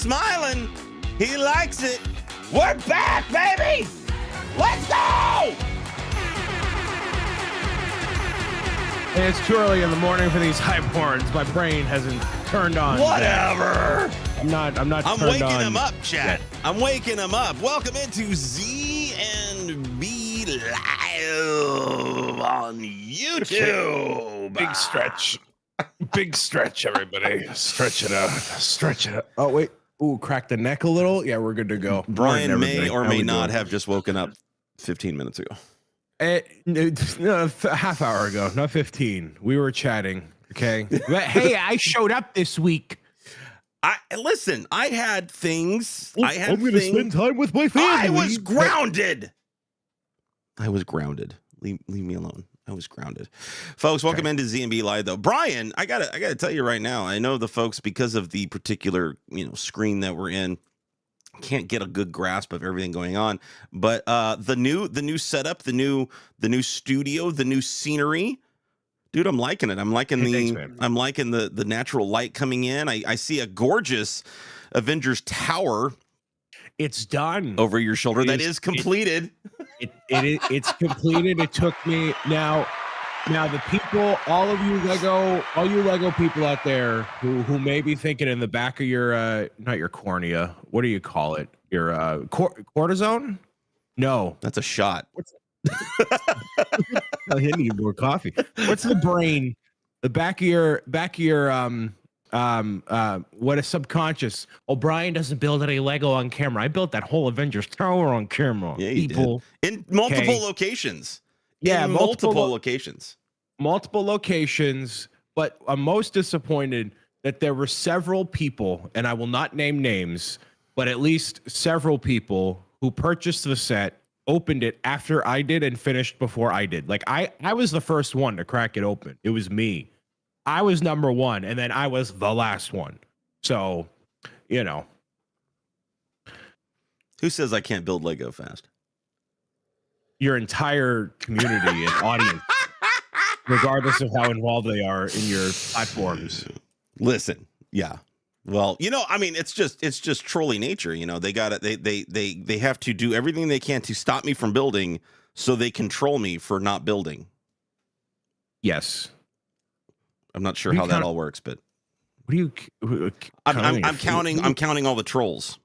smiling. He likes it. We're back, baby. Let's go. And it's too early in the morning for these hype horns. My brain hasn't turned on. Whatever. I'm not. I'm waking him up, chat. I'm waking him up. Welcome into Z&B Live on YouTube. Big stretch. Big stretch, everybody. Stretch it out. Stretch it out. Oh, wait. Ooh, crack the neck a little. Yeah, we're good to go. Brian may or may not have just woken up 15 minutes ago. No, a half hour ago, not 15. We were chatting. Okay. But, hey, I showed up this week. Listen, I had things. I'm going to spend time with my family. I was grounded. Leave me alone. I was grounded. Folks, welcome into Z&B Live, though. Brian, I gotta tell you right now, I know the folks, because of the particular screen that we're in, can't get a good grasp of everything going on. But the new setup, the new studio, the new scenery. Dude, I'm liking it. I'm liking the natural light coming in. I see a gorgeous Avengers Tower. It's done over your shoulder. That is completed. It's completed. It took me now the people, all you Lego people out there who may be thinking in the back of your not your cornea, what do you call it? Your cortisone? No, that's a shot. I need more coffee. What's the brain? The back of your what is subconscious? O'Brien doesn't build any Lego on camera. I built that whole Avengers Tower on camera. Yeah, people did. In multiple locations. Yeah, multiple locations. Multiple locations. But I'm most disappointed that there were several people, and I will not name names, but at least several people who purchased the set, opened it after I did, and finished before I did. Like I was the first one to crack it open. It was me. I was number one, and then I was the last one. So, Who says I can't build Lego fast? Your entire community and audience, regardless of how involved they are in your platforms. Listen, yeah. Well, it's just trolly nature. They have to do everything they can to stop me from building, so they control me for not building. Yes. I'm not sure how that all works, but what do you? I'm counting all the trolls.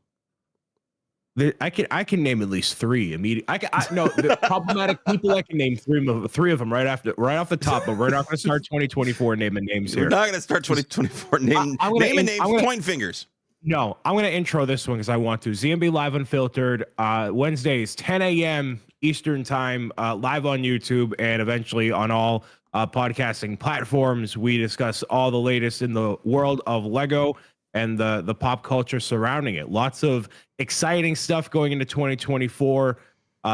I can name at least three immediately. The problematic people. I can name three of them right off the top. But we're not going to start 2024 naming names here. We're not going to start 2024 naming names, pointing fingers. No, I'm going to intro this one because I want to. Z&B Live Unfiltered, Wednesdays 10 a.m. Eastern time, live on YouTube, and eventually on all podcasting platforms. We discuss all the latest in the world of Lego and the pop culture surrounding it. Lots of exciting stuff going into 2024.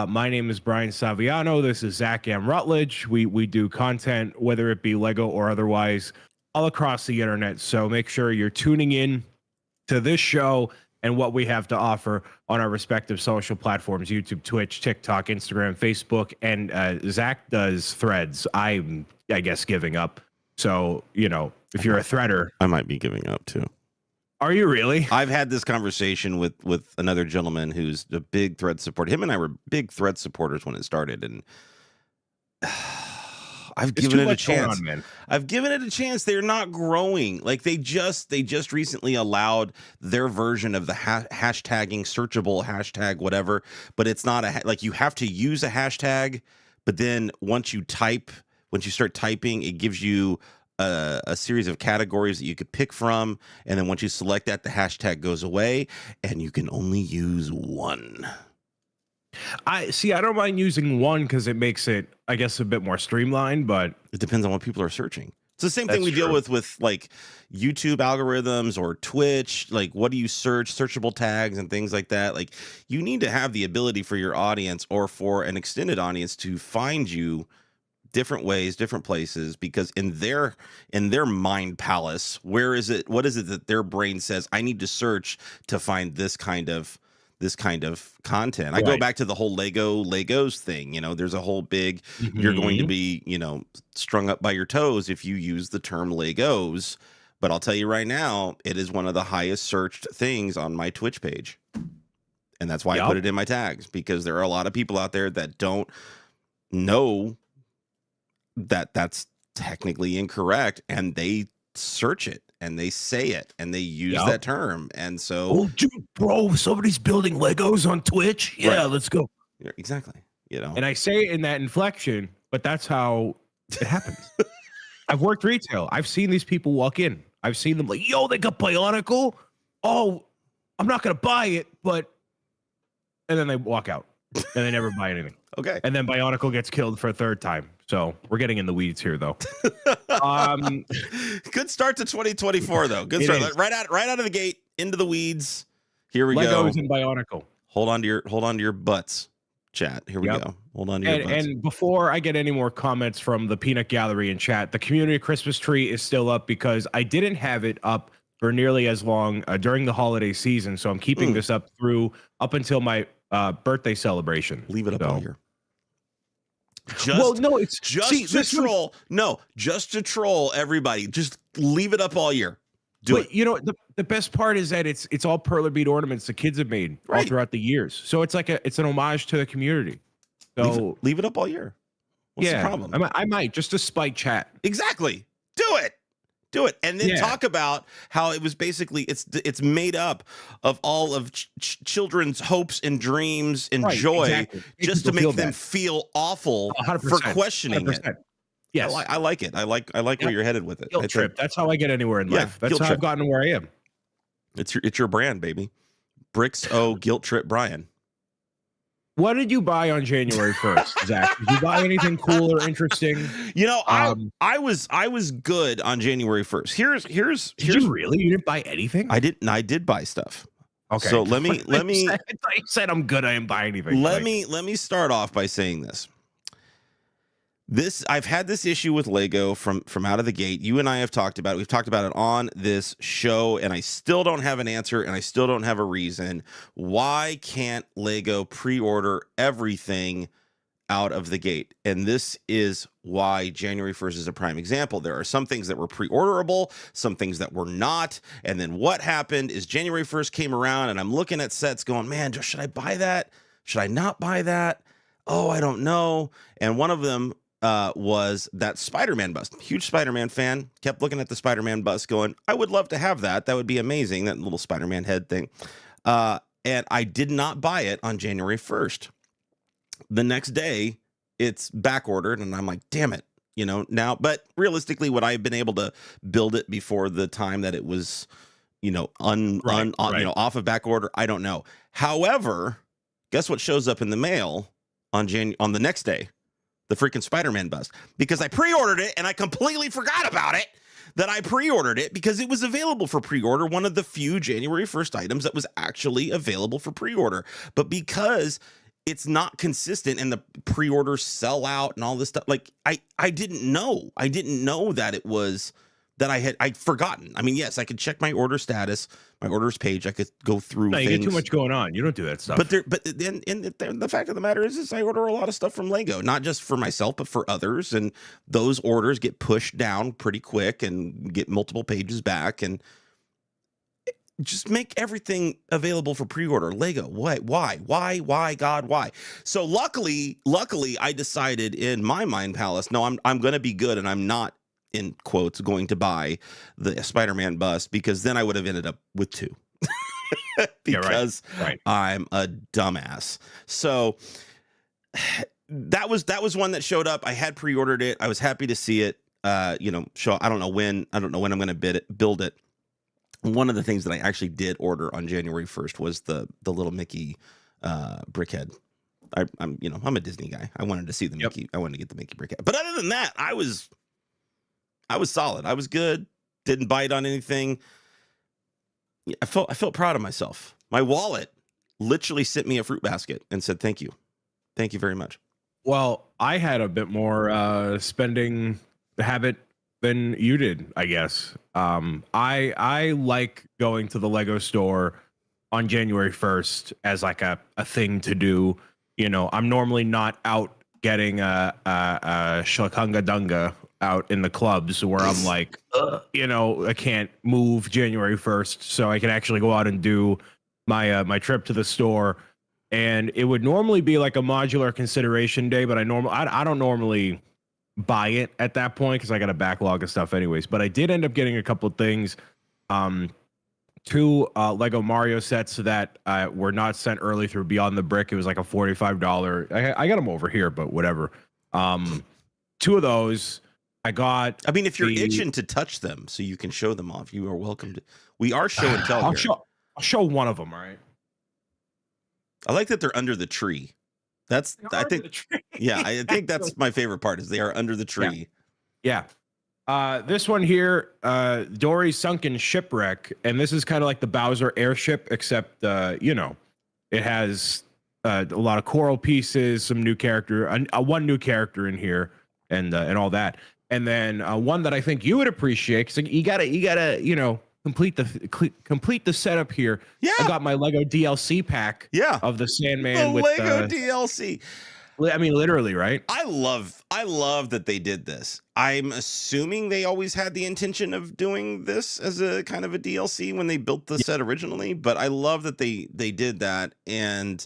My name is Brian Saviano. This is ZachMRutledge. We do content, whether it be Lego or otherwise, all across the internet. So make sure you're tuning in to this show and what we have to offer on our respective social platforms: YouTube, Twitch, TikTok, Instagram, Facebook, and Zach does Threads. I guess giving up. So, if you're a threader, I might be giving up too. Are you really? I've had this conversation with another gentleman who's a big Thread supporter. Him and I were big Thread supporters when it started, and I've given it a chance. I've given it a chance. They're not growing. Like they just recently allowed their version of the hashtagging, searchable hashtag, whatever. But it's not you have to use a hashtag. But then once you start typing, it gives you a series of categories that you could pick from. And then once you select that, the hashtag goes away, and you can only use one. I don't mind using one because it makes it, I guess, a bit more streamlined, but it depends on what people are searching. It's the same thing we deal with like YouTube algorithms or Twitch. Like, what do you search, searchable tags and things like that? Like, you need to have the ability for your audience or for an extended audience to find you different ways, different places, because in their mind palace, what is it that their brain says, I need to search to find this kind of content. Right. I go back to the whole Legos thing. There's a whole big, you're going to be, strung up by your toes if you use the term Legos But I'll tell you right now, it is one of the highest searched things on my Twitch page. And that's why I put it in my tags, because there are a lot of people out there that don't know that that's technically incorrect, and they search it and they say it and they use that term. And so, oh, dude, bro, somebody's building Legos on Twitch. Yeah, right. Let's go. Yeah, exactly. You know, and I say it in that inflection, but that's how it happens. I've worked retail. I've seen these people walk in. I've seen them like, yo, they got Bionicle. Oh, I'm not going to buy it, but, and then they walk out and they never buy anything. Okay. And then Bionicle gets killed for a third time. So we're getting in the weeds here, though. Good start to 2024, though. Good start. Right out of the gate, into the weeds. Here we go. Legos and Bionicle. Hold on to your butts, chat. Here we go. Hold on to your butts. And before I get any more comments from the Peanut Gallery in chat, the community Christmas tree is still up because I didn't have it up for nearly as long during the holiday season. So I'm keeping this up until my birthday celebration. Leave it up all year. Just to troll. No, just to troll everybody. Just leave it up all year. Do it. You know, the best part is that it's all perler bead ornaments the kids have made all throughout the years. So it's like it's an homage to the community. So leave it up all year. What's the problem? I might just to spite chat. Exactly. Do it, and then talk about how it was basically it's made up of all of children's hopes and dreams and joy, just to make them feel awful for questioning 100%. It. Yes, I like it. I like where you're headed with it. Guilt trip. That's how I get anywhere in life. That's how I've gotten to where I am. It's your brand, baby. Bricks Guilt Trip Brian. What did you buy on January 1st, Zach? Did you buy anything cool or interesting? You know, I was good on January 1st. Here's Did you really? You didn't buy anything? I did buy stuff. Okay. So let me I thought you said I'm good. I didn't buy anything. Let me start off by saying this. I've had this issue with Lego from out of the gate. You and I have talked about it. We've talked about it on this show, and I still don't have an answer, and I still don't have a reason. Why can't Lego pre-order everything out of the gate? And this is why January 1st is a prime example. There are some things that were pre-orderable, some things that were not. And then what happened is January 1st came around, and I'm looking at sets going, man, should I buy that? Should I not buy that? Oh, I don't know. And one of them was that Spider-Man bust. Huge Spider-Man fan. Kept looking at the Spider-Man bust going, I would love to have that. That would be amazing. That little Spider-Man head thing. And I did not buy it on January 1st. The next day, it's back ordered, and I'm like, damn it. You know, now, but realistically, would I have been able to build it before the time that it was, you know, off of back order? I don't know. However, guess what shows up in the mail on the next day? The freaking Spider-Man bust, because I pre-ordered it and I completely forgot about it, that I pre-ordered it because it was available for pre-order. One of the few January 1st items that was actually available for pre-order. But because it's not consistent and the pre-orders sell out and all this stuff, like I didn't know that it was that I'd forgotten. I mean, yes, I could check my order status, my orders page. I could go through things. You get too much going on. You don't do that stuff. But the fact of the matter is I order a lot of stuff from Lego, not just for myself, but for others. And those orders get pushed down pretty quick and get multiple pages back, and just make everything available for pre-order. Lego, what? Why, God, why? So luckily, I decided in my mind palace, no, I'm going to be good, and I'm not, in quotes, going to buy the Spider-Man bust, because then I would have ended up with two. Because I'm a dumbass. So that was one that showed up. I had pre-ordered it. I was happy to see it. I don't know when I'm going to build it. One of the things that I actually did order on January 1st was the little Mickey brickhead. I'm a Disney guy. I wanted to see the Mickey. I wanted to get the Mickey brickhead. But other than that, I was solid. I was good. Didn't bite on anything. I felt proud of myself. My wallet literally sent me a fruit basket and said, thank you very much. Well, I had a bit more spending habit than you did, I guess. I like going to the Lego store on January 1st as like a thing to do. You know, I'm normally not out getting a shlakunga dunga out in the clubs where I'm like, you know, I can't move January 1st, so I can actually go out and do my my trip to the store. And it would normally be like a modular consideration day, but I don't normally buy it at that point because I got a backlog of stuff anyways. But I did end up getting a couple of things. Two Lego Mario sets that were not sent early through Beyond the Brick. It was like a $45. I got them over here, but whatever. Two of those I got. I mean, if you're itching to touch them so you can show them off, you are welcome to. We are show and tell here. I'll show one of them, all right? I like that they're under the tree. That's, I think, yeah, I think that's my favorite part is they are under the tree. Yeah. This one here, Dory's Sunken Shipwreck, and this is kind of like the Bowser airship, except, you know, it has a lot of coral pieces, some new character, one new character in here, and all that. And then one that I think you would appreciate, because you gotta, you know, complete the setup here. Yeah, I got my Lego DLC pack. Yeah, of the Sandman the with Lego DLC. I mean, literally, right? I love that they did this. I'm assuming they always had the intention of doing this as a kind of a DLC when they built the set originally, but I love that they did that. And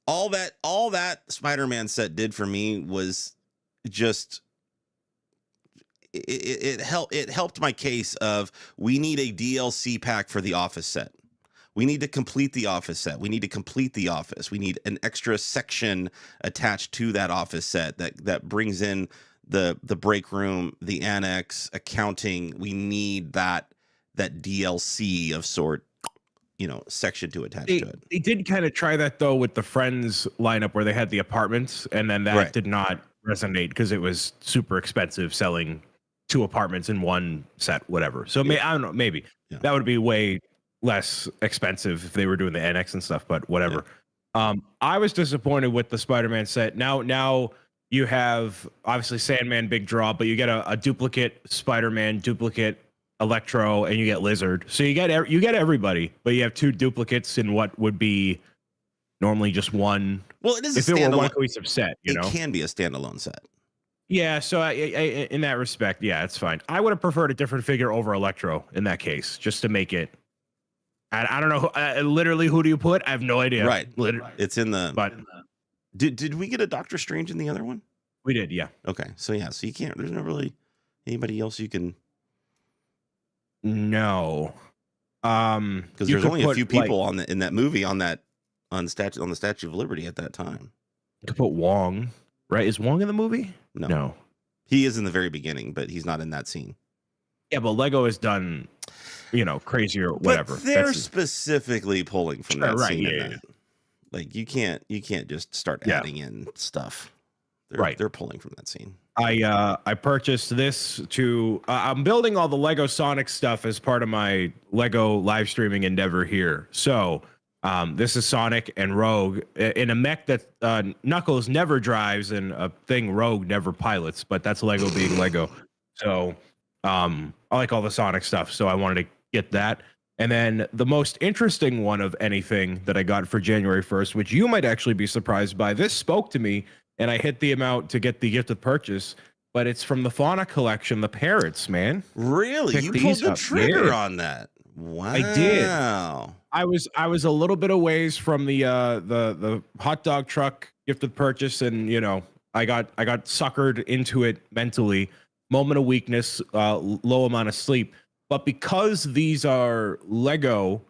all that Spider-Man set did for me was just it helped my case of we need a DLC pack for the Office set. We need to complete the Office set. We need to complete the Office. We need an extra section attached to that Office set that brings in the break room, the annex, accounting. We need that DLC of sort, you know, section to attach to it. They did kind of try that though with the Friends lineup where they had the apartments, and then that did not resonate because it was super expensive selling 2 apartments in one set, whatever. So I don't know, maybe that would be way less expensive if they were doing the annex and stuff, but whatever. I was disappointed with the Spider-Man set. Now you have obviously Sandman, big draw, but you get a duplicate Spider-Man, duplicate Electro, and you get Lizard. So you get everybody, but you have 2 duplicates in what would be normally just one. Well, it is if it were one cohesive set, you know, it can be a standalone set. Yeah, so I, in that respect, yeah, it's fine. I would have preferred a different figure over Electro in that case, just to make it. I don't know. Literally, who do you put? I have no idea. Right. It's in the. But did we get a Doctor Strange in the other one? We did, yeah. Okay, so yeah, so you can't. There's not really anybody else you can. No. Because there's only a few people in that movie on the Statue of Liberty at that time. You could put Wong, right? Is Wong in the movie? No. He is in the very beginning, but he's not in that scene. Yeah, but Lego has done, you know, crazier whatever. But they're specifically pulling from that scene. Yeah. Like you can't just start adding in stuff. They're pulling from that scene. I purchased this to I'm building all the Lego Sonic stuff as part of my Lego live streaming endeavor here. So this is Sonic and Rogue in a mech that Knuckles never drives and a thing Rogue never pilots, but that's Lego being Lego. So I like all the Sonic stuff, so I wanted to get that. And then the most interesting one of anything that I got for January 1st, which you might actually be surprised by, this spoke to me, and I hit the amount to get the gift of purchase, but it's from the Fauna collection, the parrots, man. Really? You pulled the trigger on that? Wow. I did. I was a little bit a ways from the hot dog truck gift of purchase, and you know, I got suckered into it mentally. Moment of weakness, low amount of sleep. But because these are Lego,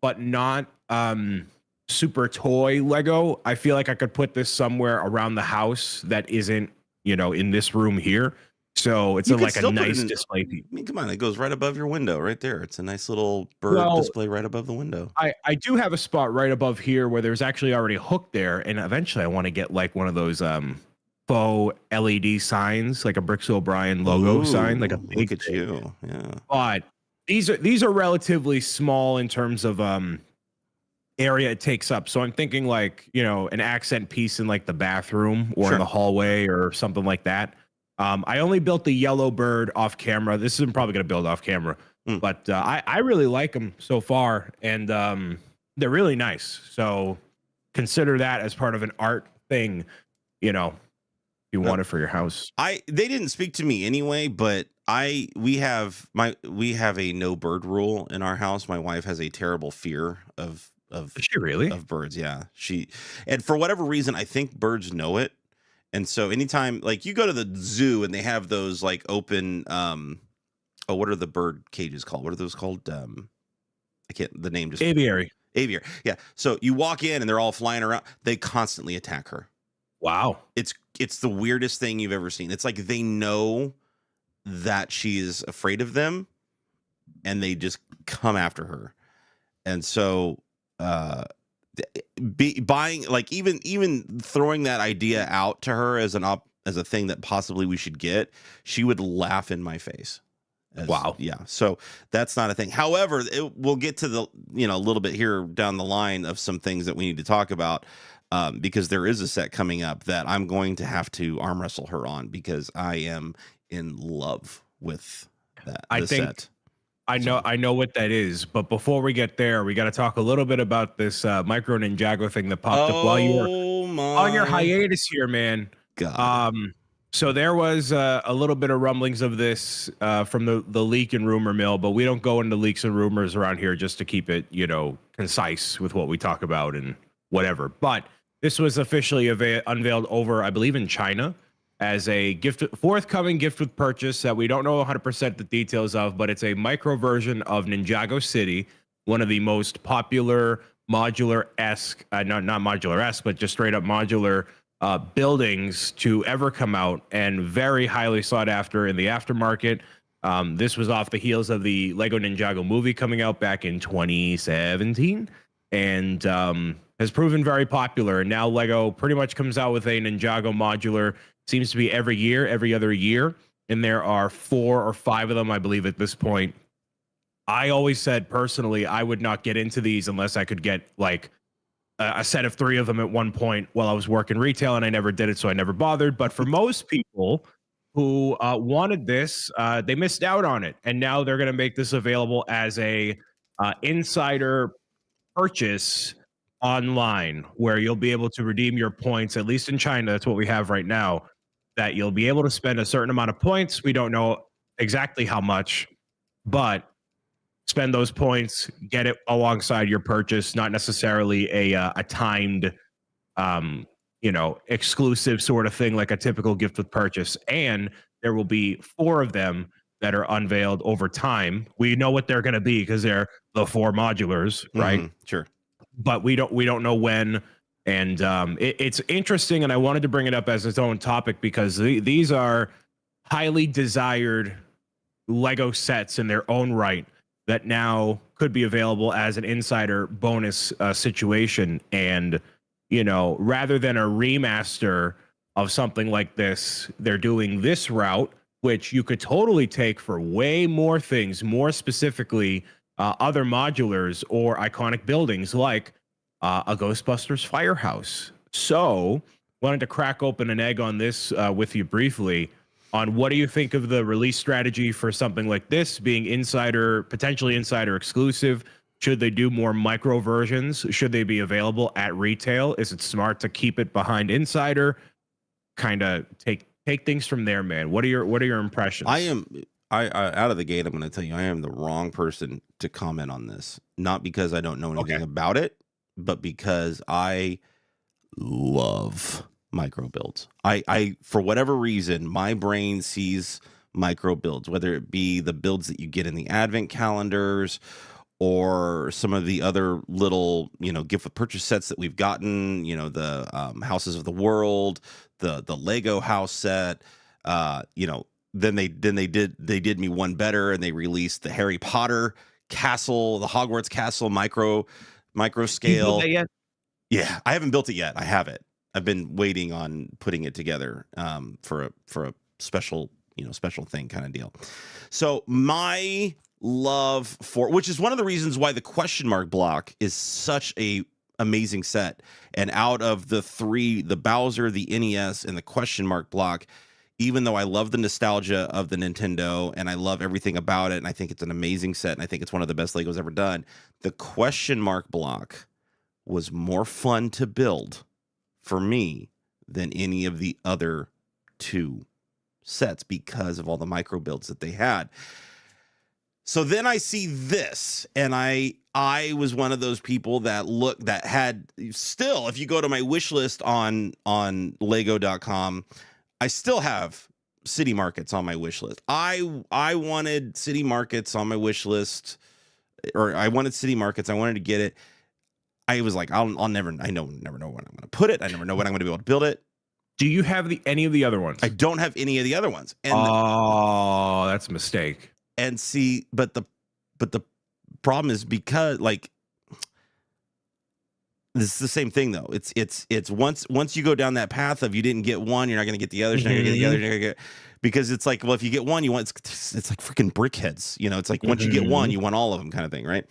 but not super toy Lego, I feel like I could put this somewhere around the house that isn't, you know, in this room here. So it's like a nice display piece. I mean, come on, it goes right above your window right there. It's a nice little bird display right above the window. I do have a spot right above here where there's actually already a hook there. And eventually I want to get like one of those faux LED signs, like a Bricks O'Brien logo sign, like a big look at you. Yeah. But these are relatively small in terms of area it takes up. So I'm thinking like, you know, an accent piece in like the bathroom or in the hallway or something like that. I only built the yellow bird off camera. This is probably going to build off camera, but I really like them so far, and they're really nice. So consider that as part of an art thing, you know, you want it for your house. They didn't speak to me anyway, but we have a no bird rule in our house. My wife has a terrible fear of Is she really? birds. Yeah, and for whatever reason, I think birds know it. And so anytime, like, you go to the zoo and they have those like open, what are the bird cages called? What are those called? I can't. The name just Aviary. Aviary. Yeah. So you walk in and they're all flying around. They constantly attack her. Wow. It's the weirdest thing you've ever seen. It's like they know that she is afraid of them, and they just come after her. And so, buying, like, even throwing that idea out to her as as a thing that possibly we should get, she would laugh in my face. Wow. Yeah. So that's not a thing. However, we'll get to the, a little bit here down the line of some things that we need to talk about, because there is a set coming up that I'm going to have to arm wrestle her on, because I am in love with that. Set. I know what that is, but before we get there, we got to talk a little bit about this Micro Ninjago thing that popped up while you were on your hiatus here, man. God. So there was a little bit of rumblings of this from the leak and rumor mill, but we don't go into leaks and rumors around here, just to keep it, concise with what we talk about and whatever. But this was officially unveiled over, I believe, in China as a forthcoming gift with purchase that we don't know 100% the details of, but it's a micro version of Ninjago City, one of the most popular modular-esque, not modular-esque, but just straight up modular buildings to ever come out, and very highly sought after in the aftermarket. This was off the heels of the Lego Ninjago movie coming out back in 2017, and has proven very popular. And now Lego pretty much comes out with a Ninjago modular, seems to be every other year, and there are 4 or 5 of them, I believe, at this point. I always said personally I would not get into these unless I could get like a set of 3 of them at one point while I was working retail, and I never did it, so I never bothered. But for most people who wanted this, they missed out on it, and now they're going to make this available as a insider purchase online, where you'll be able to redeem your points. At least in China, that's what we have right now, that you'll be able to spend a certain amount of points. We don't know exactly how much, but spend those points, get it alongside your purchase, not necessarily a timed, exclusive sort of thing like a typical gift with purchase. And there will be 4 of them that are unveiled over time. We know what they're going to be because they're the 4 modulars, right? Mm-hmm, sure. But we don't know when. And it's interesting, and I wanted to bring it up as its own topic because these are highly desired Lego sets in their own right that now could be available as an insider bonus situation. And, rather than a remaster of something like this, they're doing this route, which you could totally take for way more things, more specifically other modulars or iconic buildings like a Ghostbusters firehouse. So wanted to crack open an egg on this with you briefly on what do you think of the release strategy for something like this being potentially insider exclusive? Should they do more micro versions? Should they be available at retail? Is it smart to keep it behind insider? Kind of take things from there, man. What are your impressions? I out of the gate, I'm going to tell you, I am the wrong person to comment on this. Not because I don't know anything about it, but because I love micro builds. I for whatever reason, my brain sees micro builds, whether it be the builds that you get in the advent calendars or some of the other little, gift with purchase sets that we've gotten, the Houses of the World, the Lego house set, then they did me one better, and they released the Harry Potter castle, the Hogwarts castle micro scale. You built that yet? Yeah, I haven't built it yet. I have it. I've been waiting on putting it together for a special thing kind of deal. So my love for, which is one of the reasons why the question mark block is such a amazing set. And out of the 3, the Bowser, the NES, and the question mark block, even though I love the nostalgia of the Nintendo and I love everything about it, and I think it's an amazing set, and I think it's one of the best Legos ever done, the question mark block was more fun to build for me than any of the other 2 sets because of all the micro builds that they had. So then I see this, and I was one of those people that had still, if you go to my wish list on lego.com, I still have city markets on my wish list. I wanted city markets on my wish list, or I wanted city markets. I wanted to get it. I was like, I never know when I'm going to put it. I never know when I'm going to be able to build it. Do you have any of the other ones? I don't have any of the other ones. And that's a mistake. And see, but the problem is because, like, this is the same thing though. It's once you go down that path of you didn't get one, you're not going to get the others. You're not going to get the others. You're not gonna get, because it's like, well, if you get one, you want it's like freaking brickheads. You know, it's like once you get one, you want all of them, kind of thing, right?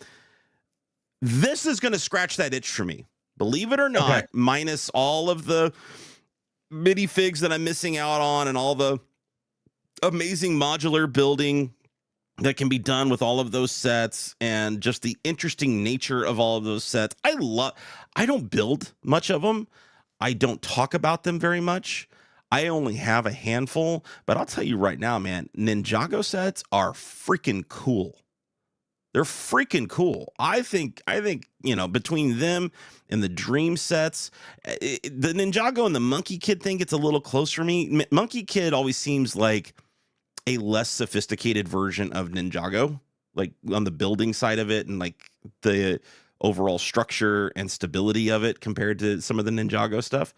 This is going to scratch that itch for me, believe it or not. Okay. Minus all of the mini figs that I'm missing out on, and all the amazing modular building that can be done with all of those sets, and just the interesting nature of all of those sets. I don't build much of them. I don't talk about them very much. I only have a handful, but I'll tell you right now, man, Ninjago sets are freaking cool. They're freaking cool. I think, you know, between them and the Dream sets, the Ninjago and the Monkey Kid thing gets a little close for me. Monkey Kid always seems like a less sophisticated version of Ninjago, like on the building side of it, and like the overall structure and stability of it compared to some of the Ninjago stuff,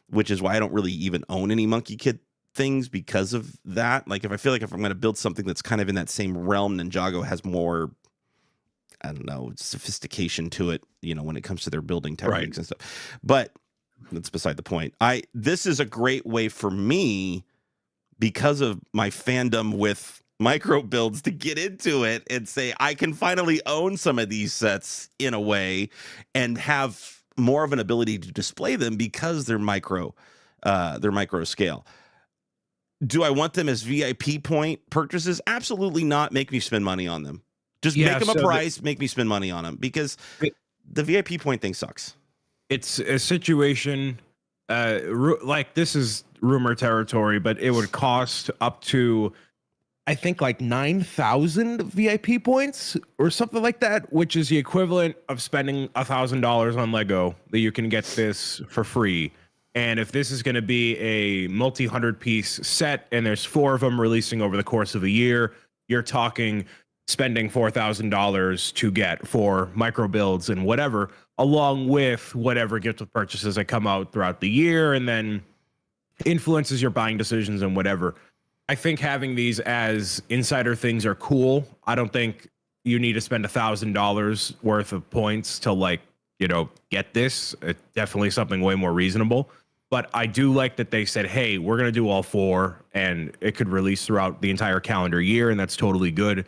which is why I don't really even own any Monkey Kid things because of that. Like, if I feel like if I'm going to build something that's kind of in that same realm, Ninjago has more, I don't know, sophistication to it, you know, when it comes to their building techniques and stuff. But that's beside the point. This is a great way for me, because of my fandom with micro builds, to get into it and say I can finally own some of these sets in a way and have more of an ability to display them because they're micro scale. Do I want them as VIP point purchases? Absolutely not. Make me spend money on them. Just make them a price, make me spend money on them, because the VIP point thing sucks. It's a situation like, this is rumor territory, but it would cost up to, I think, like 9,000 VIP points or something like that, which is the equivalent of spending $1,000 on Lego, that you can get this for free. And if this is going to be a multi-100 piece set and there's 4 of them releasing over the course of a year, you're talking spending $4,000 to get 4 micro builds and whatever, along with whatever gift with purchases that come out throughout the year, and then influences your buying decisions and whatever. I think having these as insider things are cool. I don't think you need to spend $1,000 worth of points to, like, you know, get this. It's definitely something way more reasonable. But I do like that they said, hey, we're going to do all 4, and it could release throughout the entire calendar year, and that's totally good.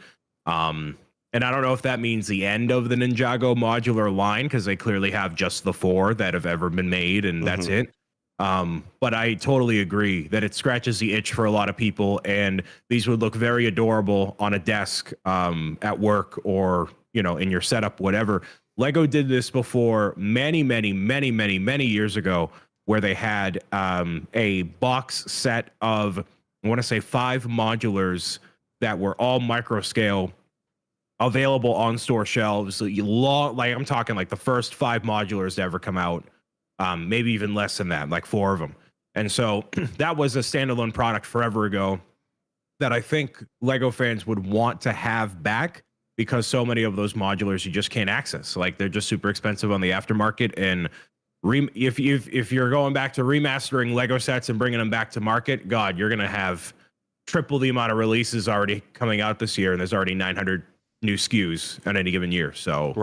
And I don't know if that means the end of the Ninjago modular line, because they clearly have just the 4 that have ever been made, and that's it. But I totally agree that it scratches the itch for a lot of people, and these would look very adorable on a desk at work, or, you know, in your setup, whatever. Lego did this before many years ago, where they had a box set of, I want to say, 5 modulars that were all micro scale, available on store shelves. So like, I'm talking like the first 5 modulars to ever come out, maybe even less than that, like 4 of them. And so that was a standalone product forever ago that I think Lego fans would want to have back, because so many of those modulars you just can't access. Like, they're just super expensive on the aftermarket. And if you're going back to remastering Lego sets and bringing them back to market, God, you're going to have triple the amount of releases already coming out this year, and there's already 900 new SKUs on any given year. So,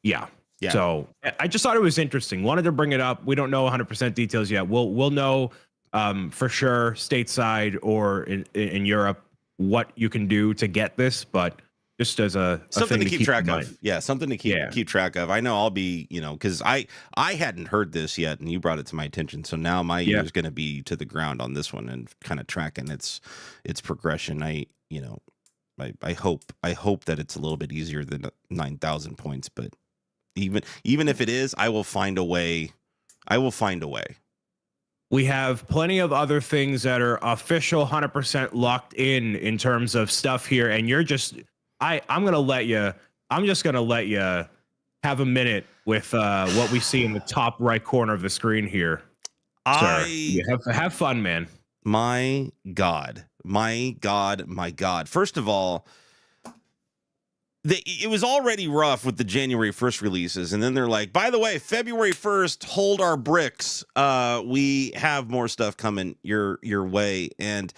yeah. So I just thought it was interesting. Wanted to bring it up. We don't know 100% details yet. We'll know for sure stateside or in Europe what you can do to get this, but just as something to keep track of. Yeah, something to keep track of. I know I'll be, you know, because I hadn't heard this yet, and you brought it to my attention. So now my ear is going to be to the ground on this one and kind of tracking its progression. I hope that it's a little bit easier than 9,000 points, but even if it is, I will find a way. We have plenty of other things that are official 100% locked in terms of stuff here. And you're just, I'm just going to let you have a minute with what we see in the top right corner of the screen here. Sir, have fun, man. My God. First of all, it was already rough with the January 1st releases, and then they're like, by the way, February 1st, hold our bricks. We have more stuff coming your way. And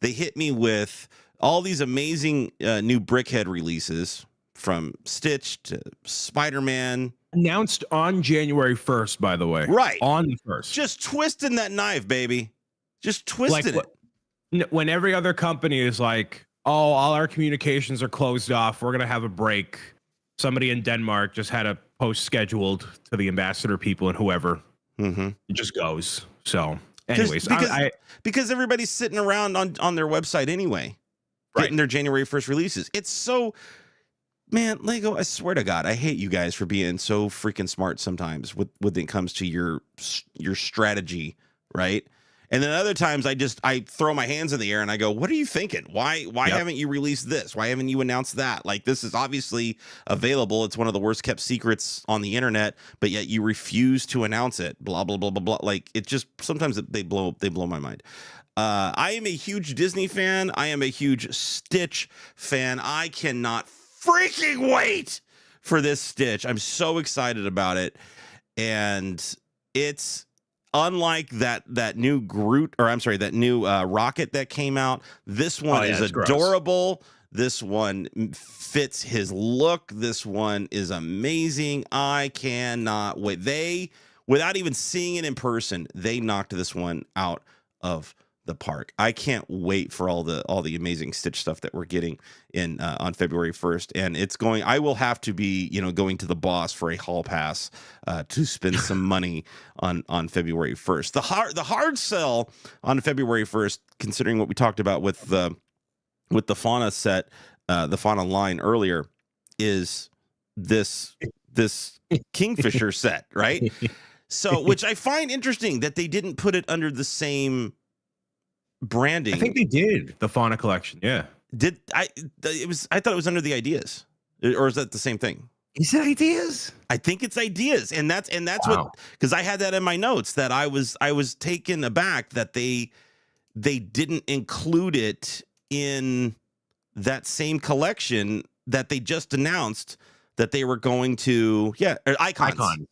they hit me with all these amazing new Brickhead releases, from Stitch to Spider-Man. Announced on January 1st, by the way. Right. On the 1st. Just twisting that knife, baby. Just twisting it. When every other company is like, oh, all our communications are closed off, we're going to have a break. Somebody in Denmark just had a post scheduled to the ambassador people and whoever. Mm-hmm. It just goes. So, anyways. Because everybody's sitting around on their website anyway, getting their January 1st releases. It's so... Man, Lego, I swear to God, I hate you guys for being so freaking smart sometimes when it comes to your strategy, right? And then other times I throw my hands in the air and I go, what are you thinking? Why haven't you released this? Why haven't you announced that? Like, this is obviously available. It's one of the worst kept secrets on the internet, but yet you refuse to announce it. Blah, blah, blah, blah, blah. Like, it just, sometimes they blow my mind. I am a huge Disney fan. I am a huge Stitch fan. I cannot freaking wait for this Stitch. I'm so excited about it. And it's unlike that new that new rocket that came out. This one is adorable. Gross. This one fits his look. This one is amazing. I cannot wait. Without even seeing it in person, they knocked this one out of the park. I can't wait for all the amazing Stitch stuff that we're getting in on February 1st. And I will have to be, going to the boss for a hall pass to spend some money on February 1st. The hard sell on February 1st, considering what we talked about with the fauna set, the fauna line earlier, is this Kingfisher set, right? So, which I find interesting that they didn't put it under the same branding. I think they did the fauna collection. Yeah. I thought it was under the ideas, or is that the same thing? Is it ideas? I think it's ideas. And that's wow. Because I had that in my notes that I was taken aback that they didn't include it in that same collection that they just announced that they were going to. Yeah. Icons.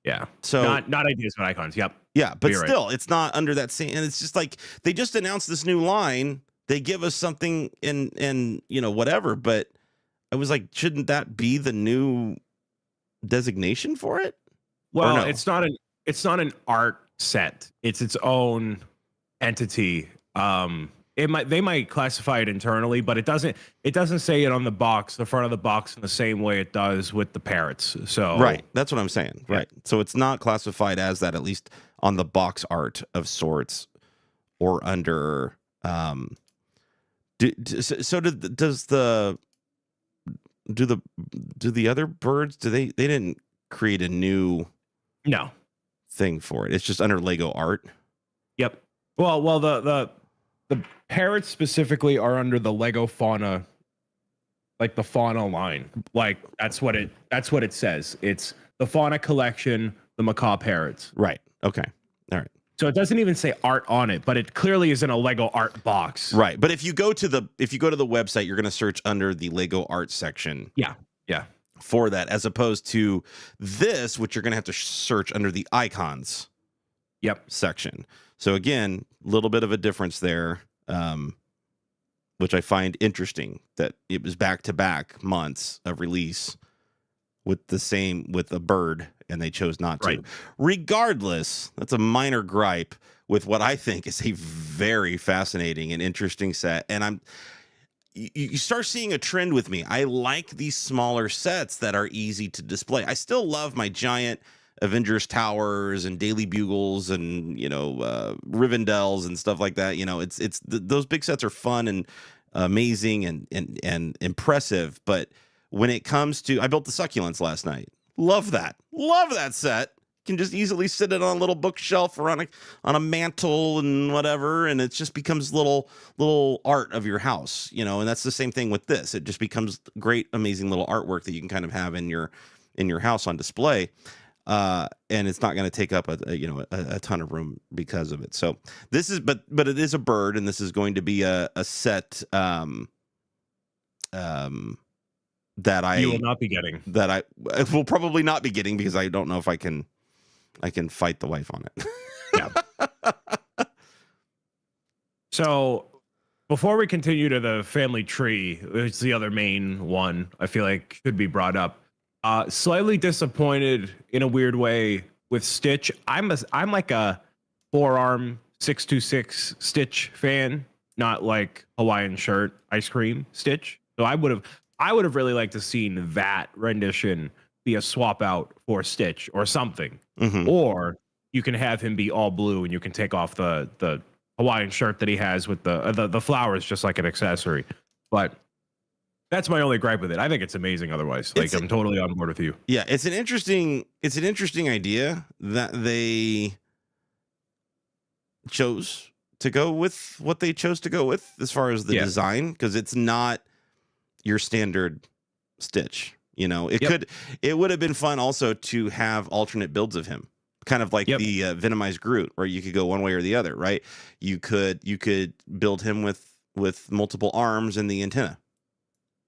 Yeah. So not ideas, but icons. Yep. Yeah, but still, It's not under that same. And it's just like they just announced this new line. They give us something in whatever. But I was like, shouldn't that be the new designation for it? Well, no? It's not an art set. It's its own entity. They might classify it internally, but it doesn't say it on the box, the front of the box, in the same way it does with the parrots. So right, that's what I'm saying. Yeah. Right, so it's not classified as that, at least on the box art of sorts, or under. Do the other birds? They didn't create a new thing for it? It's just under Lego art. Yep. Well, the parrots specifically are under the Lego fauna, like the fauna line. Like that's what it says. It's the fauna collection, the macaw parrots. Right. Okay. All right. So it doesn't even say art on it, but it clearly is in a Lego art box. Right. But if you go to the website, you're going to search under the Lego art section. Yeah. For that, as opposed to this, which you're going to have to search under the icons. Section. So again, a little bit of a difference there, which I find interesting that it was back-to-back months of release with a bird, and they chose not to. Right. Regardless, that's a minor gripe with what I think is a very fascinating and interesting set. And you start seeing a trend with me. I like these smaller sets that are easy to display. I still love my giant Avengers Towers and Daily Bugles and Rivendell's and stuff like that. Those big sets are fun and amazing and impressive. But when it comes to, I built the succulents last night. Love that set. can just easily sit it on a little bookshelf or on a mantle and whatever, and it just becomes little art of your house, and that's the same thing with this. It just becomes great, amazing little artwork that you can kind of have in your house on display. And it's not going to take up a ton of room because of it. So this is, but it is a bird, and this is going to be a set that you will not be getting. That I will probably not be getting, because I don't know if I can fight the wife on it. Yeah. So before we continue to the family tree, it's the other main one I feel like could be brought up. Slightly disappointed in a weird way with Stitch. I'm like a forearm 626 Stitch fan, not like Hawaiian shirt ice cream Stitch. So I would have really liked to seen that rendition be a swap out for Stitch or something. Mm-hmm. Or you can have him be all blue and you can take off the Hawaiian shirt that he has with the flowers just like an accessory. But that's my only gripe with it. I think it's amazing otherwise. Like, I'm totally on board with you. Yeah, it's an interesting idea that they chose to go with what they chose to go with as far as the design, because it's not your standard Stitch. It would have been fun also to have alternate builds of him, kind of like the Venomized Groot, where you could go one way or the other, right? You could build him with multiple arms and the antenna.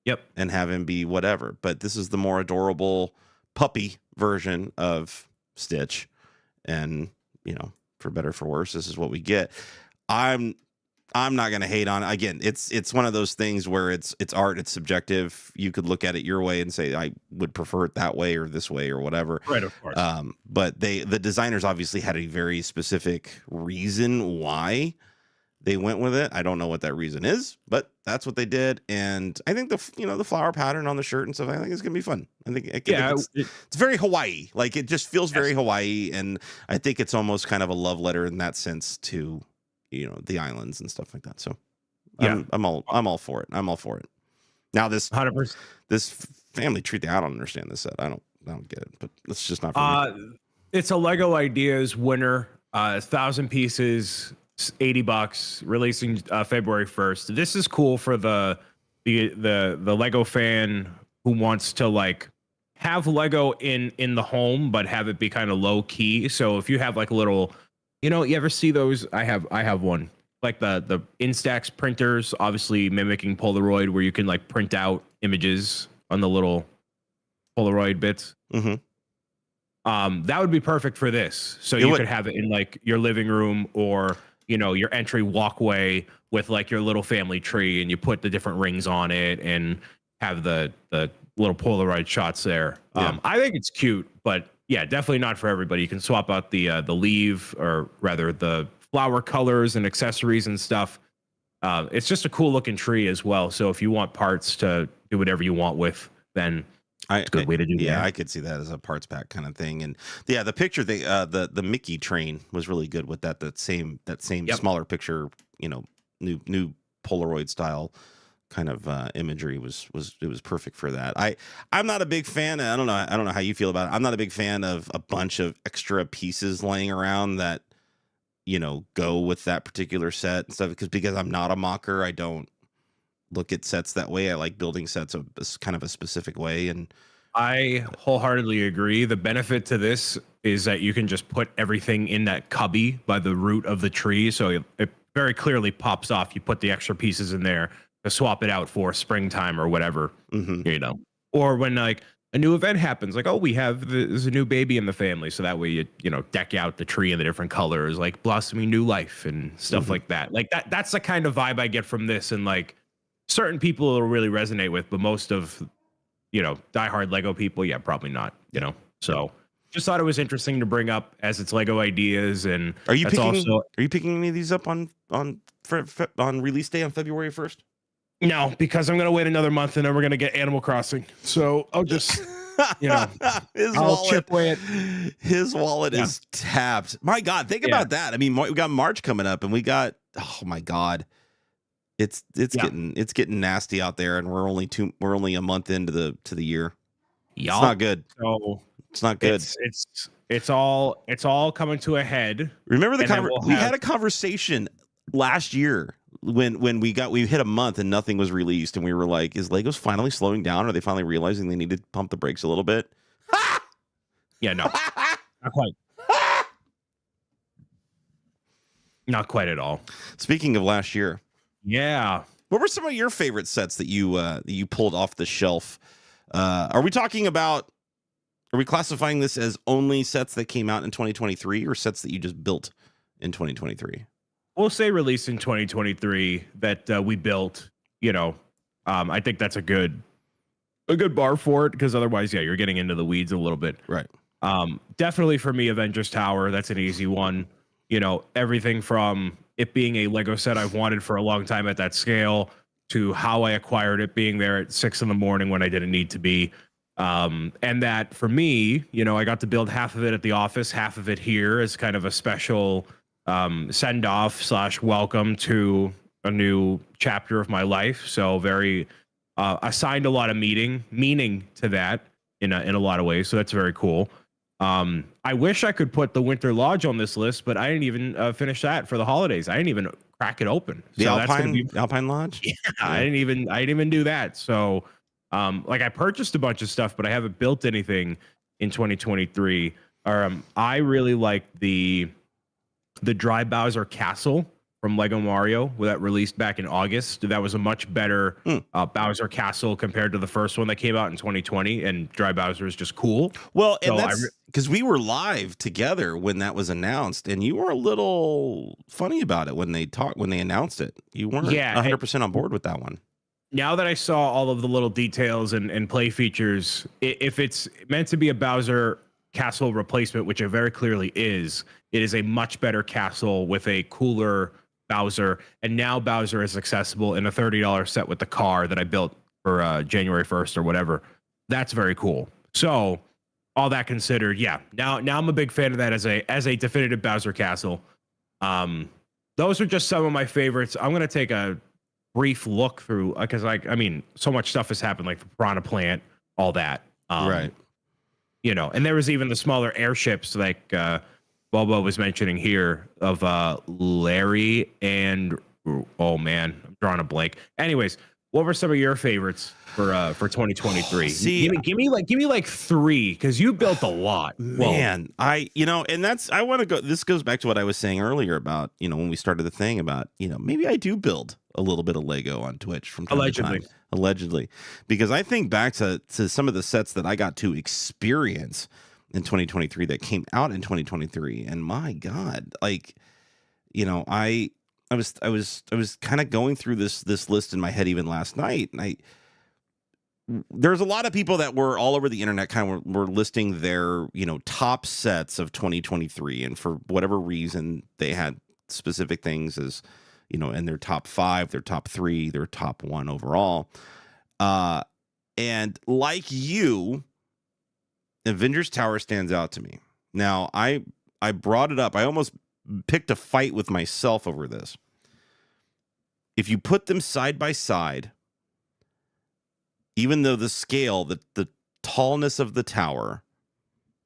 Yep. And have him be whatever. But this is the more adorable puppy version of Stitch. And, for better or for worse, this is what we get. I'm not going to hate on it. Again, it's one of those things where it's art, it's subjective. You could look at it your way and say, I would prefer it that way or this way or whatever. Right, of course. But the designers obviously had a very specific reason why they went with it. I don't know what that reason is, but that's what they did. And I think the flower pattern on the shirt and stuff, I think it's gonna be fun. I think it's very Hawaii. Like, it just feels very Hawaii, and I think it's almost kind of a love letter in that sense to the islands and stuff like that. So yeah, I'm all for it. I'm all for it. Now this 100%. This family tree thing, I don't understand this set. I don't get it, but it's just not for me. It's a Lego Ideas winner. 1,000 pieces. $80, releasing February 1st. This is cool for the Lego fan who wants to like have Lego in the home, but have it be kind of low key. So if you have like a little, you ever see those? I have one, like the Instax printers, obviously mimicking Polaroid, where you can like print out images on the little Polaroid bits. Mm-hmm. That would be perfect for this. So you could have it in like your living room, or your entry walkway with like your little family tree, and you put the different rings on it and have the little Polaroid shots there. Yeah. I think it's cute, but yeah, definitely not for everybody. You can swap out the leaf, or rather the flower colors and accessories and stuff. It's just a cool looking tree as well. So if you want parts to do whatever you want with, then it's a good way to do that. Yeah, I could see that as a parts pack kind of thing. And yeah, the picture the Mickey train was really good with that same smaller picture, new Polaroid style kind of imagery was perfect for that. I'm not a big fan. I don't know how you feel about it. I'm not a big fan of a bunch of extra pieces laying around that go with that particular set and stuff, because I'm not a mocker. I don't look at sets that way. I like building sets of kind of a specific way, and I wholeheartedly agree. The benefit to this is that you can just put everything in that cubby by the root of the tree, so it very clearly pops off. You put the extra pieces in there to swap it out for springtime or whatever. Mm-hmm. Or when like a new event happens, like, oh, there's a new baby in the family, so that way you deck out the tree in the different colors, like blossoming new life and stuff like that. Like that's the kind of vibe I get from this, and like certain people will really resonate with, but most of diehard Lego people, yeah, probably not. So just thought it was interesting to bring up as it's Lego Ideas. And are you picking any of these up on release day on February 1st? No, because I'm gonna wait another month and then we're gonna get Animal Crossing. So I'll just chip away it. His wallet is tapped. My God, think about that. I mean, we got March coming up, and we got, oh my God, it's getting nasty out there, and we're only a month into the year. Yeah, it's not good. So It's not good. It's all coming to a head. Remember we had a conversation last year when we hit a month and nothing was released, and we were like, is Legos finally slowing down? Are they finally realizing they need to pump the brakes a little bit? Yeah, no. Not quite. Not quite at all. Speaking of last year. Yeah. What were some of your favorite sets that you pulled off the shelf? Are we classifying this as only sets that came out in 2023 or sets that you just built in 2023? We'll say released in 2023 that we built, I think that's a good bar for it, because otherwise, yeah, you're getting into the weeds a little bit. Right. Definitely for me, Avengers Tower, that's an easy one. Everything from it being a Lego set I've wanted for a long time at that scale to how I acquired it being there at 6 a.m. when I didn't need to be. And that for me, I got to build half of it at the office, half of it here as kind of a special send off / welcome to a new chapter of my life. So very assigned a lot of meaning to that in a lot of ways. So that's very cool. I wish I could put the Winter Lodge on this list, but I didn't even finish that for the holidays. I didn't even crack it open. The Alpine Lodge? Yeah, I didn't even do that. So I purchased a bunch of stuff, but I haven't built anything in 2023. I really like the Dry Bowser Castle from Lego Mario that released back in August. That was a much better Bowser Castle compared to the first one that came out in 2020. And Dry Bowser is just cool. Well, and that's because we were live together when that was announced, and you were a little funny about it when they announced it. You weren't 100% on board with that one. Now that I saw all of the little details and play features, if it's meant to be a Bowser Castle replacement, which it very clearly is, it is a much better castle with a cooler Bowser. And now Bowser is accessible in a $30 set with the car that I built for January 1st or whatever. That's very cool. So all that considered, yeah. Now I'm a big fan of that as a definitive Bowser Castle. Those are just some of my favorites. I'm gonna take a brief look through because so much stuff has happened, like the Piranha Plant, all that. Right. And there was even the smaller airships like Bobo was mentioning here of Larry and oh man, I'm drawing a blank. Anyways, what were some of your favorites for 2023? See, give me like 3 because you built a lot. Man, this goes back to what I was saying earlier about, when we started the thing about, maybe I do build a little bit of Lego on Twitch from time to time. Allegedly, because I think back to some of the sets that I got to experience in 2023 that came out in 2023, and my God, I was kind of going through this list in my head even last night, and there's a lot of people that were all over the internet were listing their top sets of 2023, and for whatever reason they had specific things as in their top 5, their top 3, their top 1 overall. And like you, Avengers Tower stands out to me. Now, I brought it up. I almost picked a fight with myself over this. If you put them side by side, even though the scale, the tallness of the tower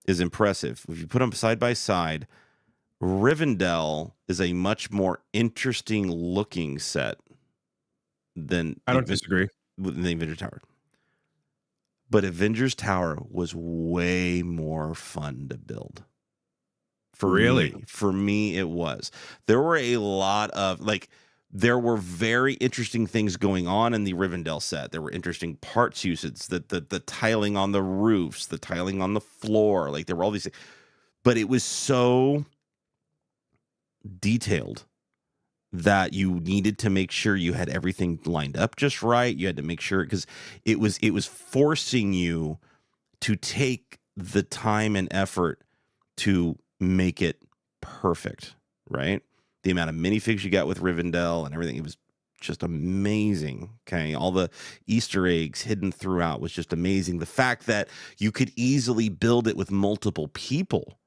is impressive, if you put them side by side, Rivendell is a much more interesting looking set than I don't disagree with the Avengers Tower. But Avengers Tower was way more fun to build. For me, it was. There were a lot of there were very interesting things going on in the Rivendell set. There were interesting parts uses, the tiling on the roofs, the tiling on the floor. There were all these things. But it was so detailed that you needed to make sure you had everything lined up just right. You had to make sure, because it was forcing you to take the time and effort to make it perfect, right? The amount of minifigs you got with Rivendell and everything, it was just amazing. Okay, all the Easter eggs hidden throughout was just amazing. The fact that you could easily build it with multiple people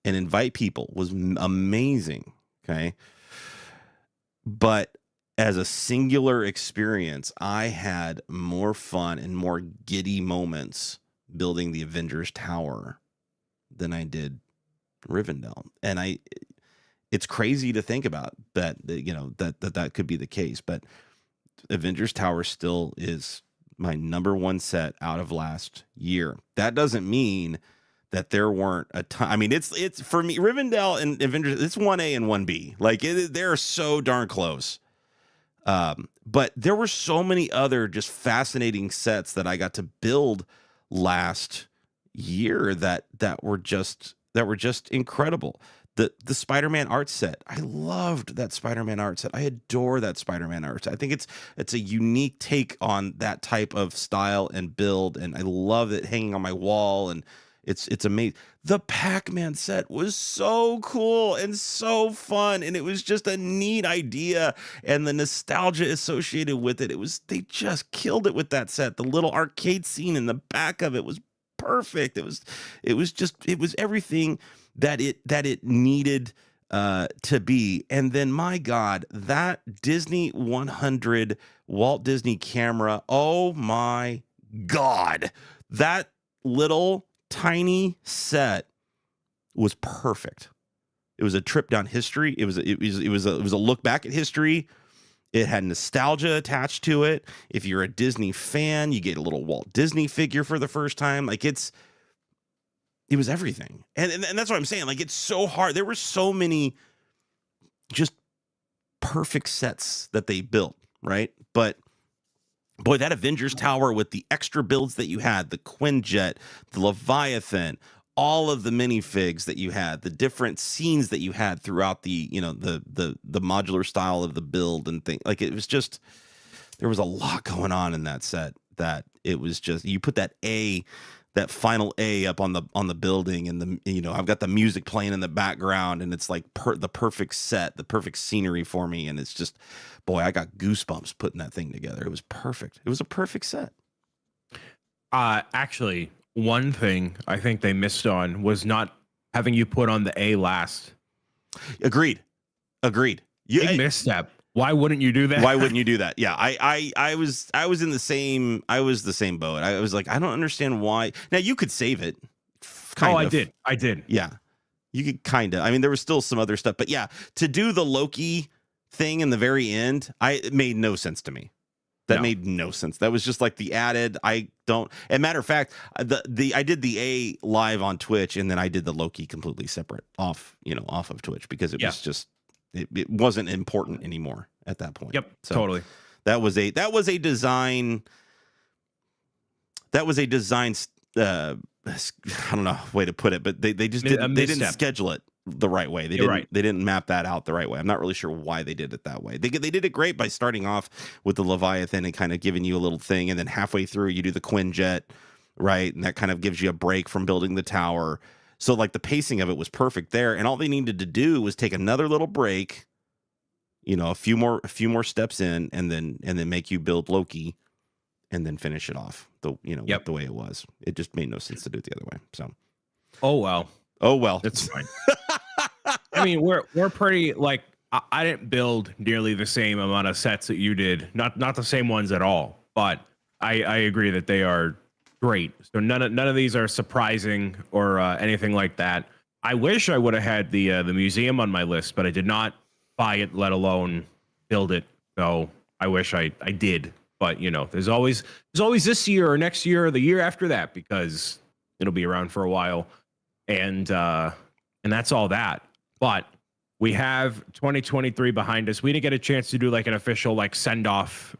and invite people was amazing. Okay, but as a singular experience, I had more fun and more giddy moments building the Avengers Tower than I did Rivendell. And it's crazy to think about that, that could be the case, but Avengers Tower still is my number one set out of last year. That doesn't mean that there weren't a ton. I mean, it's for me, Rivendell and Avengers, it's 1A and 1B. Like they're so darn close. But there were so many other just fascinating sets that I got to build last year that were just incredible. The Spider-Man art set. I loved that Spider-Man art set. I adore that Spider-Man art set. I think it's a unique take on that type of style and build, and I love it hanging on my wall, and it's amazing. The Pac-Man set was so cool and so fun, and it was just a neat idea, and the nostalgia associated with it. They just killed it with that set. The little arcade scene in the back of it was perfect. It was everything that it needed to be. And then, my God, that Disney 100 Walt Disney camera. Oh my God, that little tiny set was perfect. It was a trip down history. It was a look back at history. It had nostalgia attached to it. If you're a Disney fan, you get a little Walt Disney figure for the first time. Like it was everything. And that's what I'm saying. Like, it's so hard. There were so many just perfect sets that they built, right? But boy, that Avengers Tower with the extra builds that you had, the Quinjet, the Leviathan, all of the minifigs that you had, the different scenes that you had throughout the modular style of the build and thing. Like, it was just, there was a lot going on in that set that it was just, you put that final A up on the building, and I've got the music playing in the background, and it's like the perfect set, the perfect scenery for me. And it's just, boy, I got goosebumps putting that thing together. It was perfect. It was a perfect set. Actually, one thing I think they missed on was not having you put on the A last. Agreed. Big misstep. Why wouldn't you do that? Why wouldn't you do that? Yeah, I was in the same boat. I was like, I don't understand why. Now you could save it. I did. Yeah, you could kind of. I mean, there was still some other stuff, but yeah, to do the Loki thing in the very end, it made no sense to me. That made no sense. That was just like the added. I don't. And matter of fact, I did the A live on Twitch, and then I did the Loki completely separate off of Twitch, because it was just. It wasn't important anymore at that point. Yep, so totally. That was a design. I don't know way to put it, but they didn't schedule it the right way. They didn't map that out the right way. I'm not really sure why they did it that way. They did it great by starting off with the Leviathan and kind of giving you a little thing, and then halfway through you do the Quinjet, right? And that kind of gives you a break from building the tower. So like the pacing of it was perfect there, and all they needed to do was take another little break, a few more steps in, and then make you build Loki, and then finish it off the way it was. It just made no sense to do it the other way. So, oh well, it's fine. I mean, we're pretty like I didn't build nearly the same amount of sets that you did, not the same ones at all, but I agree that they are great. So none of these are surprising or anything like that. I wish I would have had the museum on my list, but I did not buy it, let alone build it. So I wish I did. But there's always this year or next year or the year after that, because it'll be around for a while, and that's all that. But we have 2023 behind us. We didn't get a chance to do like an official like send off,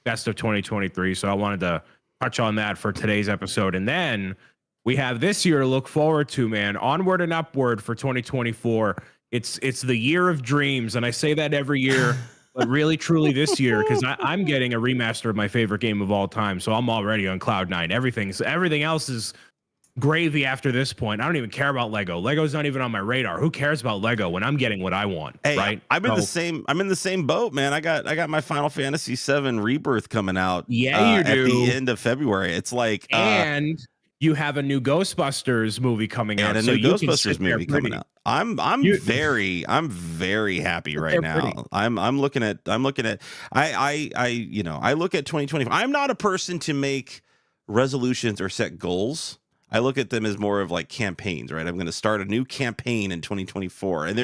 best of 2023. So I wanted to touch on that for today's episode. And then we have this year to look forward to, man. Onward and upward for 2024. It's the year of dreams. And I say that every year, but really, truly this year, because I'm getting a remaster of my favorite game of all time. So I'm already on cloud nine. Everything else is gravy after this point. I don't even care about Lego. Lego's not even on my radar. Who cares about Lego when I'm getting what I want? Hey, right? I'm in the same boat, man. I got my Final Fantasy VII Rebirth coming out. Yeah, you do. At the end of February. It's like and you have a new Ghostbusters movie coming out. And a new Ghostbusters movie coming out. I'm very happy right now. I'm looking at I look at 2025. I'm not a person to make resolutions or set goals I look at them as more of like campaigns, right? I'm going to start a new campaign in 2024, and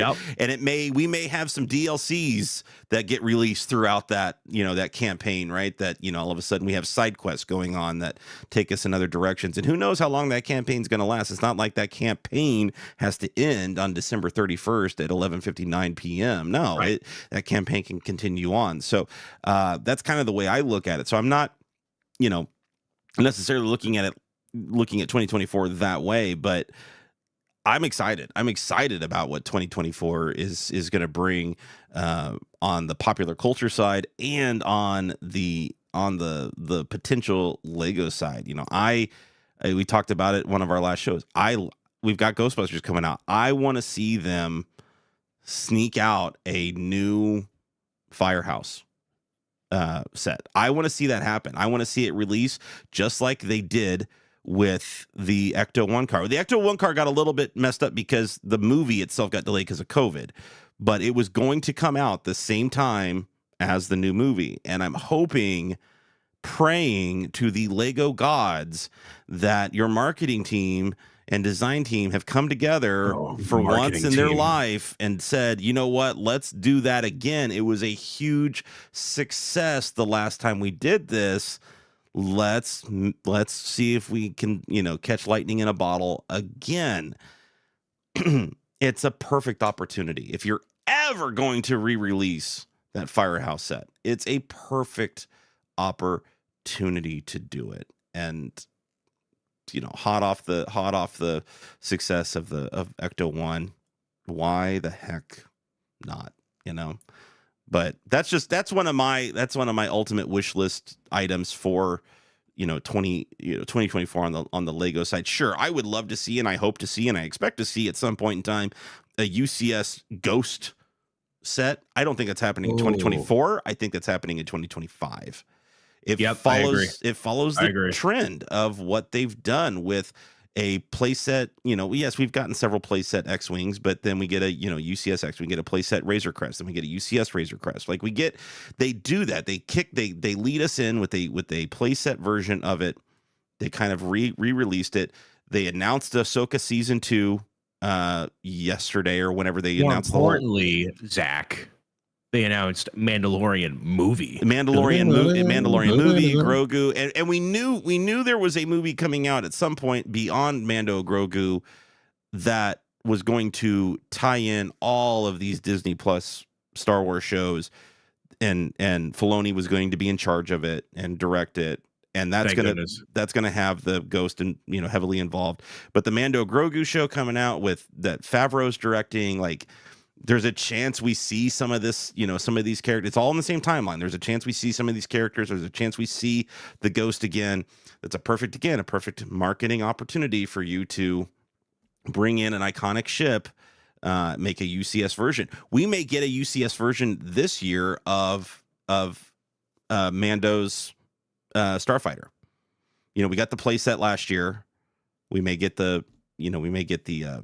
we may have some DLCs that get released throughout that, that campaign, right? That, all of a sudden we have side quests going on that take us in other directions, and who knows how long that campaign's going to last. It's not like that campaign has to end on December 31st at 11:59 p.m. No, Right. that campaign can continue on. So that's kind of the way I look at it. So I'm not, necessarily looking at 2024 that way, but I'm excited. I'm excited about what 2024 is going to bring on the popular culture side and on the potential Lego side. We talked about it one of our last shows. We've got Ghostbusters coming out. I want to see them sneak out a new Firehouse set. I want to see that happen. I want to see it release just like they did with the Ecto 1 car. The Ecto 1 car got a little bit messed up because the movie itself got delayed because of COVID, but it was going to come out the same time as the new movie. And I'm hoping, praying to the Lego gods that your marketing team and design team have come together for once in their life and said, you know what, let's do that again. It was a huge success the last time we did this. Let's see if we can, catch lightning in a bottle again. It's a perfect opportunity. If you're ever going to re-release that Firehouse set, it's a perfect opportunity to do it. And hot off the success of Ecto 1, why the heck not? But that's one of my ultimate wish list items for 2024 on the Lego side. Sure, I would love to see, and I hope to see, and I expect to see at some point in time, a UCS Ghost set. I don't think that's happening in 2024. I think that's happening in 2025. It follows the trend of what they've done with a playset. Yes, we've gotten several playset X-Wings, but then we get a, UCS X, we get a playset Razor Crest, then we get a UCS Razor Crest. Like they do that. They lead us in with a playset version of it. They kind of re-released it. They announced Ahsoka season 2 yesterday or whenever they announced importantly, Zach, they announced Mandalorian movie, Grogu, and we knew there was a movie coming out at some point beyond Mando Grogu that was going to tie in all of these Disney Plus Star Wars shows, and Filoni was going to be in charge of it and direct it, and that's gonna have the Ghost and heavily involved. But the Mando Grogu show coming out with that Favreau's directing, like, there's a chance we see some of this, some of these characters. It's all in the same timeline. There's a chance we see some of these characters. There's a chance we see the Ghost again. That's a perfect marketing opportunity for you to bring in an iconic ship, make a UCS version. We may get a UCS version this year of Mando's Starfighter. We got the playset last year. We may get the UCS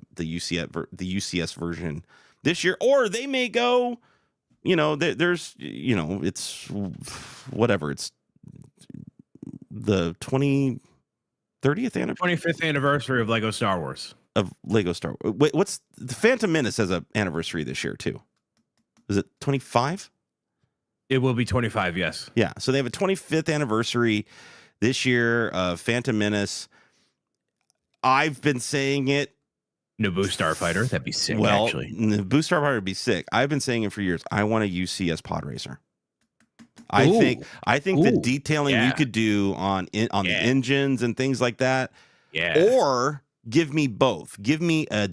version this year, or they may go, there's, it's whatever. It's the 25th anniversary of Lego Star Wars. Wait, what's the Phantom Menace has an anniversary this year too? Is it 25? It will be 25. Yes. Yeah. So they have a 25th anniversary this year of Phantom Menace. I've been saying it. Naboo Starfighter, that'd be sick. Well, actually, Naboo Starfighter would be sick. I've been saying it for years. I want a UCS pod racer. I think the detailing you could do on the engines and things like that. Yeah. Or give me both. Give me a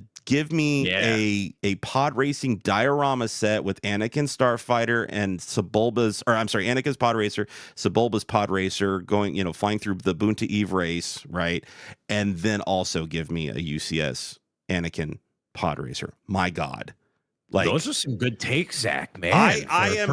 pod racing diorama set with Anakin Starfighter and Anakin's pod racer, Sebulba's pod racer going, flying through the Boonta Eve race, right? And then also give me a UCS Anakin pod racer. My God. Like, those are some good takes, Zach, man. I am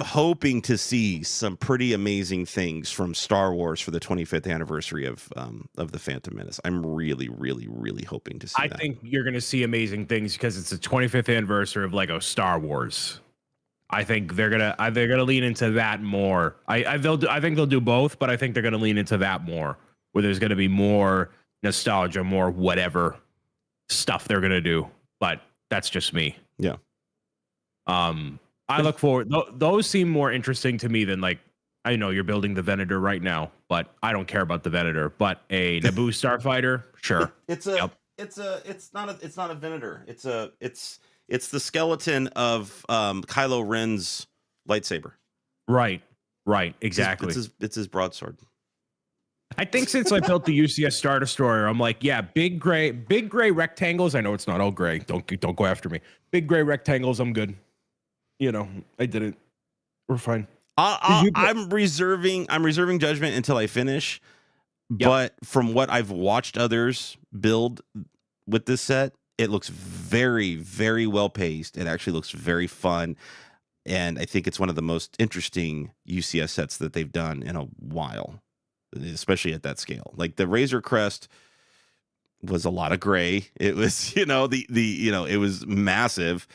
hoping to see some pretty amazing things from Star Wars for the 25th anniversary of the Phantom Menace. I'm really, really, really hoping to see that. I think you're going to see amazing things because it's the 25th anniversary of Lego Star Wars. I think they're gonna lean into that more. I think they'll do both, but I think they're gonna lean into that more where there's going to be more nostalgia, more whatever stuff they're going to do. But that's just me. Yeah. I look forward. Those seem more interesting to me than like, I know you're building the Venator right now, but I don't care about the Venator. But a Naboo starfighter, sure. It's not a Venator. It's the skeleton of Kylo Ren's lightsaber. Right. Exactly. It's his broadsword. I think since I built the UCS Star Destroyer, I'm like, yeah, big gray rectangles. I know it's not all gray. Don't go after me. Big gray rectangles. I'm good. You know, I did it. We're fine. I'm reserving judgment until I finish. Yep. But from what I've watched others build with this set, it looks very, very well paced. It actually looks very fun. And I think it's one of the most interesting UCS sets that they've done in a while, especially at that scale. Like the Razor Crest was a lot of gray. It was, it was massive.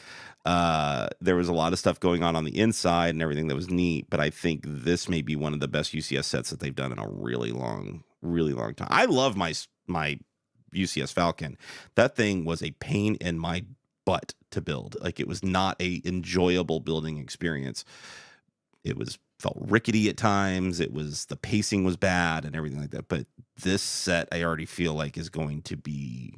There was a lot of stuff going on the inside and everything that was neat, but I think this may be one of the best UCS sets that they've done in a really long time. I love my UCS Falcon. That thing was a pain in my butt to build. Like it was not a enjoyable building experience. It felt rickety at times. The pacing was bad and everything like that. But this set, I already feel like is going to be.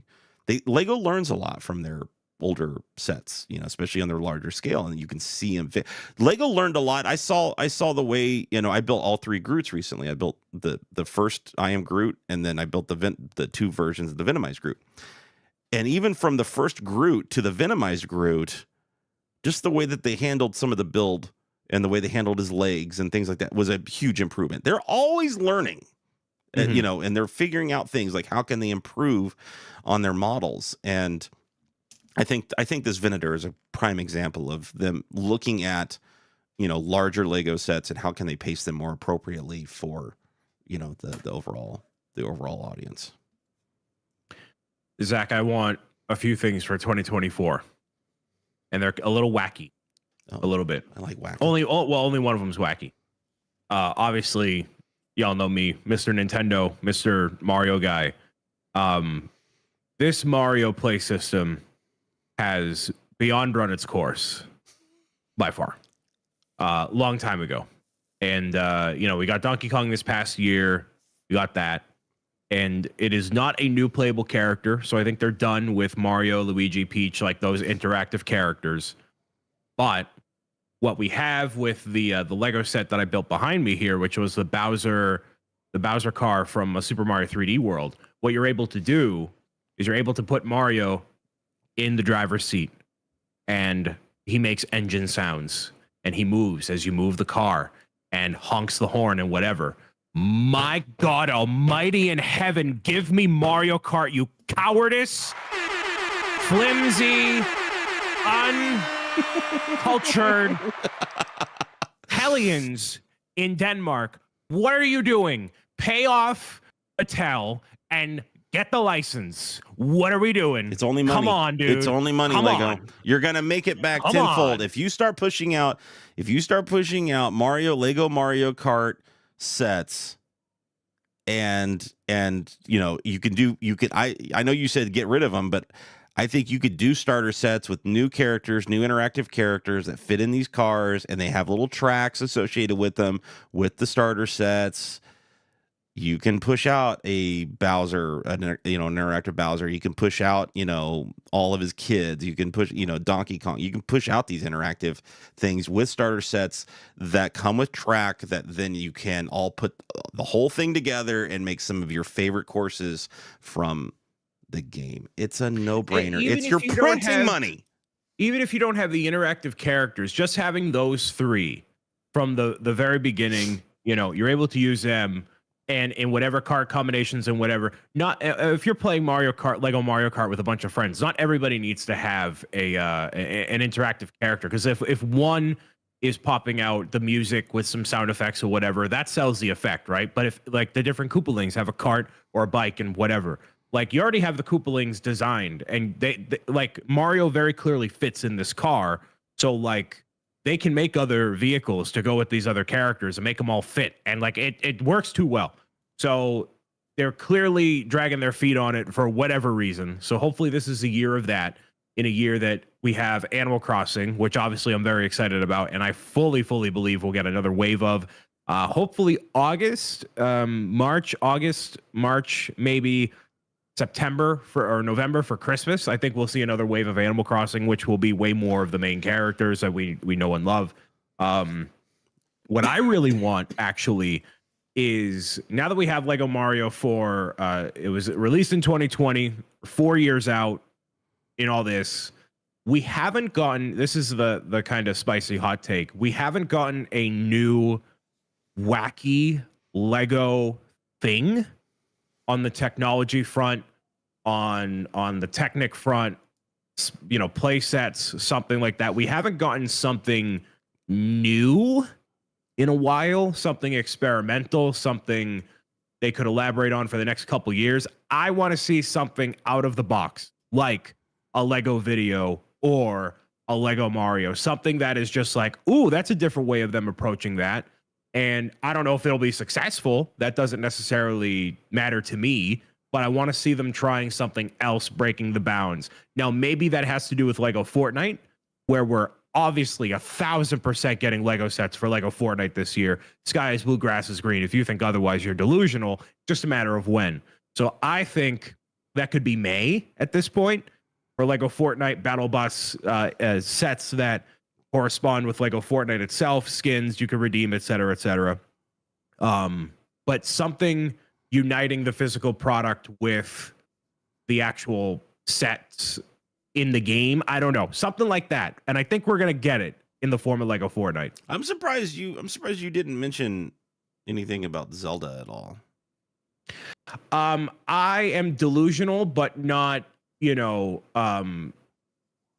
Lego learns a lot from their older sets, especially on their larger scale, and you can see them. Lego learned a lot. I saw the way, I built all 3 Groots recently. I built the first I Am Groot, and then I built the 2 versions of the Venomized Groot. And even from the first Groot to the Venomized Groot, just the way that they handled some of the build and the way they handled his legs and things like that was a huge improvement. They're always learning, and they're figuring out things like how can they improve on their models. And I think this Venator is a prime example of them looking at, larger Lego sets and how can they pace them more appropriately for, the overall audience. Zach, I want a few things for 2024, and they're a little wacky, a little bit. I like wacky. Only one of them is wacky. Obviously, y'all know me, Mr. Nintendo, Mr. Mario guy. This Mario play system has beyond run its course by far. Long time ago. And we got Donkey Kong this past year. We got that. And it is not a new playable character. So I think they're done with Mario, Luigi, Peach, like those interactive characters. But what we have with the Lego set that I built behind me here, which was the Bowser car from a Super Mario 3D World, what you're able to do is you're able to put Mario in the driver's seat, and he makes engine sounds, and he moves as you move the car and honks the horn and whatever. My God almighty in heaven, give me Mario Kart, you cowardice, flimsy, uncultured hellions in Denmark. What are you doing? Pay off Mattel and get the license. What are we doing? It's only money. Come on, dude. It's only money, Come Lego. on. You're gonna make it back tenfold. If you start pushing out Lego Mario Kart sets, and I know you said get rid of them, but I think you could do starter sets with new characters, new interactive characters that fit in these cars, and they have little tracks associated with them with the starter sets. You can push out a Bowser, an interactive Bowser. You can push out, all of his kids. You can push, Donkey Kong. You can push out these interactive things with starter sets that come with track that then you can all put the whole thing together and make some of your favorite courses from the game. It's a no-brainer. It's your printing money. Even if you don't have the interactive characters, just having those 3 from the very beginning, you're able to use them. And in whatever card combinations and whatever, not if you're playing Lego Mario Kart with a bunch of friends, not everybody needs to have an interactive character. Because if one is popping out the music with some sound effects or whatever, that sells the effect, right? But if like the different Koopalings have a cart or a bike and whatever, like you already have the Koopalings designed, and they like Mario very clearly fits in this car. So like they can make other vehicles to go with these other characters and make them all fit. And like it works too well. So they're clearly dragging their feet on it for whatever reason. So hopefully this is a year of that, in a year that we have Animal Crossing, which obviously I'm very excited about, and I fully believe we'll get another wave of. Hopefully August, March, maybe September or November for Christmas. I think we'll see another wave of Animal Crossing, which will be way more of the main characters that we know and love. What I really want actually is, now that we have Lego Mario 4, it was released in 2020, 4 years out in all this, we haven't gotten, this is the kind of spicy hot take, we haven't gotten a new wacky Lego thing on the technology front, on the Technic front, you know, play sets, something like that. We haven't gotten something new in a while, something experimental, something they could elaborate on for the next couple years. I want to see something out of the box, like a Lego video or a Lego Mario, something that is just like, ooh, that's a different way of them approaching that. And I don't know if it'll be successful. That doesn't necessarily matter to me, but I want to see them trying something else, breaking the bounds. Now, maybe that has to do with Lego Fortnite, where we're obviously 1,000% getting Lego sets for Lego Fortnite this year. Sky is blue, grass is green. If you think otherwise, you're delusional. Just a matter of when. So I think that could be May at this point for Lego Fortnite Battle Bus sets that correspond with Lego Fortnite itself, skins you can redeem, et cetera, but something uniting the physical product with the actual sets in the game. I don't know, something like that, and I think we're gonna get it in the form of Lego Fortnite. I'm surprised you didn't mention anything about Zelda at all. I am delusional, but not, you know,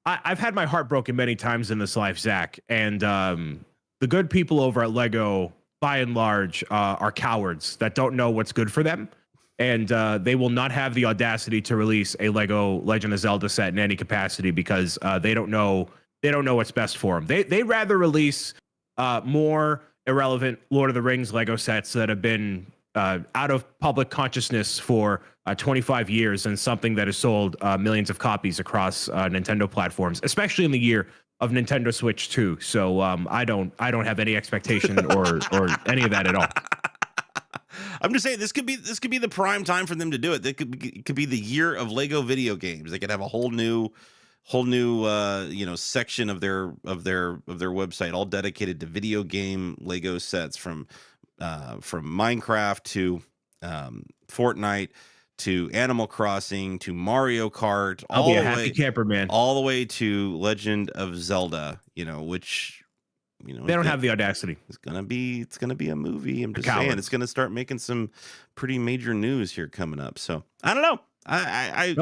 I've had my heart broken many times in this life, Zach, and the good people over at Lego, by and large, are cowards that don't know what's good for them, and they will not have the audacity to release a Lego Legend of Zelda set in any capacity because they don't know what's best for them. They rather release more irrelevant Lord of the Rings Lego sets that have been out of public consciousness for 25 years and something that has sold millions of copies across Nintendo platforms, especially in the year of Nintendo Switch 2. So I don't have any expectation or any of that at all. I'm just saying this could be the prime time for them to do it. It could be the year of Lego video games. They could have a whole new section of their website all dedicated to video game Lego sets, from Minecraft to Fortnite to Animal Crossing to Mario Kart. I'll be a happy camper, man. All the way to Legend of Zelda, which they don't have the audacity. It's gonna be a movie. I'm just saying it's gonna start making some pretty major news here coming up. So I don't know.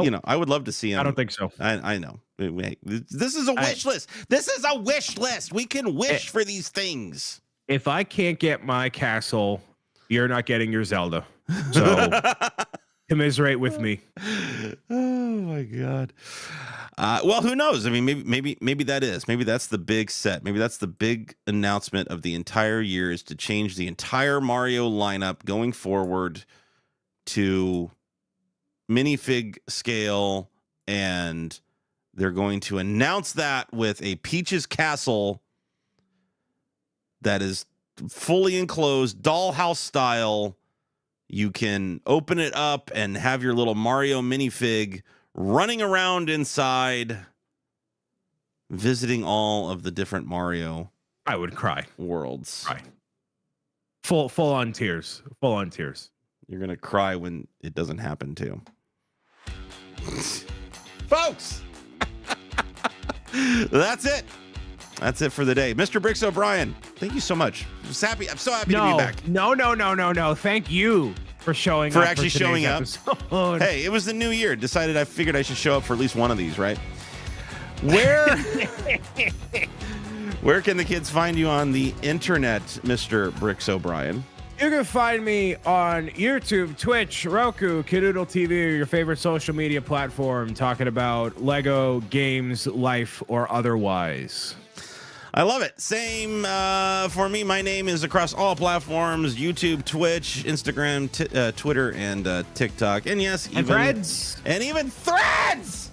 Nope. I would love to see him. I don't think so. I know. Wait, this is a wish list. This is a wish list. We can wish for these things. If I can't get my castle, you're not getting your Zelda. So commiserate with me. Oh my God. Well, who knows? I mean, maybe that is. Maybe that's the big set. Maybe that's the big announcement of the entire year, is to change the entire Mario lineup going forward to minifig scale, and they're going to announce that with a Peach's Castle that is fully enclosed, dollhouse style. You can open it up and have your little Mario minifig running around inside, visiting all of the different Mario. I would cry. Worlds. Cry. Full on tears. Full on tears. You're gonna cry when it doesn't happen too. Folks, that's it. That's it for the day. Mr. Bricks O'Brien, thank you so much. I'm so happy to be back. No. Thank you for showing up. For actually showing up. Hey, it was the new year. I figured I should show up for at least one of these, right? Where can the kids find you on the internet, Mr. Bricks O'Brien? You can find me on YouTube, Twitch, Roku, Kidoodle TV, or your favorite social media platform, talking about Lego games, life, or otherwise. I love it. Same for me. My name is across all platforms: YouTube, Twitch, Instagram, Twitter, and TikTok. And yes, and Threads. And even Threads.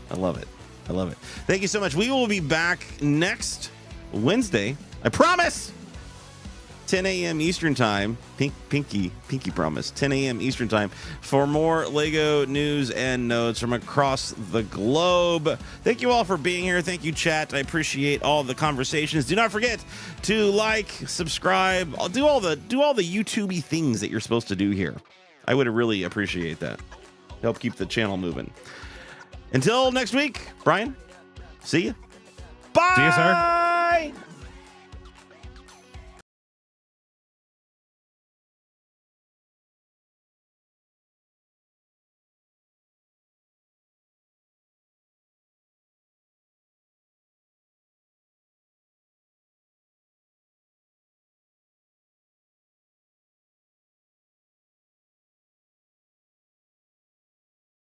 I love it. I love it. Thank you so much. We will be back next Wednesday. I promise. 10 a.m. Eastern time. Pinky promise. 10 a.m. Eastern time for more Lego news and notes from across the globe. Thank you all for being here. Thank you, chat. I appreciate all the conversations. Do not forget to like, subscribe, do all the YouTubey things that you're supposed to do here. I would really appreciate that. Help keep the channel moving. Until next week, Brian. See you. Bye. See you, sir.